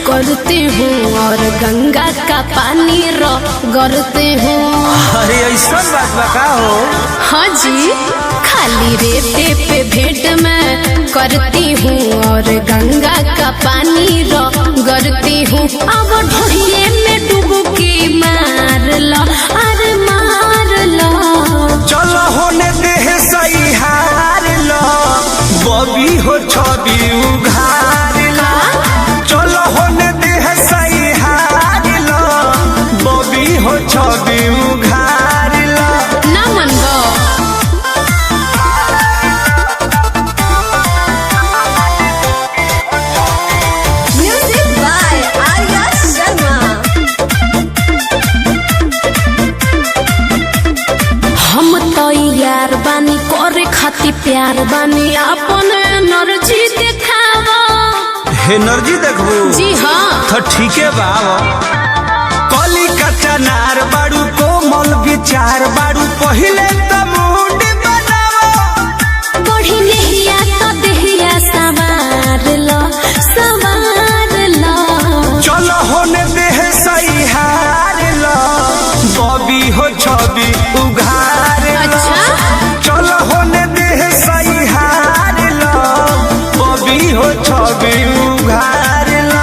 करते हूँ और गंगा का पानी गरते हूँ। अरे ऐसा बात बता हो। हाँ जी, खाली रेते पे भेंट मैं करती हूँ और गंगा का पानी गरती हूँ। अब ढोहिए में डुबकी मार लो, अरे मार लो। चलो होने देह सही हार लो, बबी हो छवि उघार लो। चलो होने देह सही हार लो, बबी हो छवि उघार लो। ना मन गो। Music by Arya Sharma. हम तो यार बानी करे खातिर प्यार बानी, अपन एनर्जी दिखावा। एनर्जी देखबू? जी हाँ। तो ठीक है बाबा। कली कच्चा नार बाड़ू, कोमल विचार बाड़ू, पहिले तो मुंडी बनाओ। बढ़ी नहिया तो देहिया सवार लो, सवार लो। चलो होने देह सही हार लो, बबी हो छवि उघार लो। अच्छा? चलो होने देह सही हार लो, बबी हो छवि उघार लो।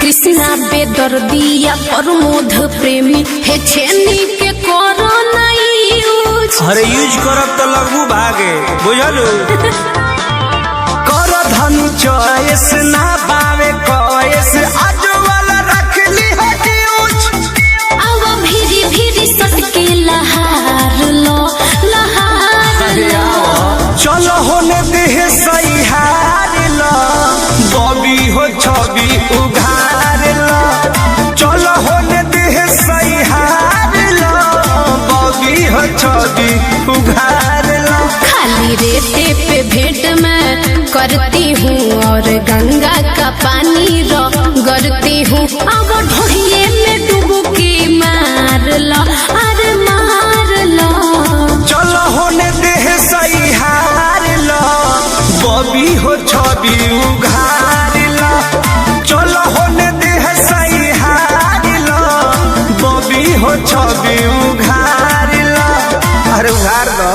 कृष्णा बेदर्दिया प्रमोद प्रेमी हे छेनी के करो नहीं यूज। अरे यूज करब तो लगू भागे, बुझलू? कर धनु चॉइस ना पावे कॉइस, आज वाला रख ली है यूज। अब भीरी भीरी सटके लहार लो, लहार लो। चलो होने देह सही हार लो, बबी हो छवि उघार लो। चलो होने देह सही हार लो, बबी हो छवि उघार लो। खाली रेते पे भेंट मैं करती हूँ और गंगा का पानी गरती हूँ। अब ढोहिए में डुबकी मार लो, अरे मार लो। चलो होने देह सही हार लो, बबी हो छवि उघार लो। चलो होने देह सही हार लो, बबी हो छवि उघार लो। अरे उघार दो।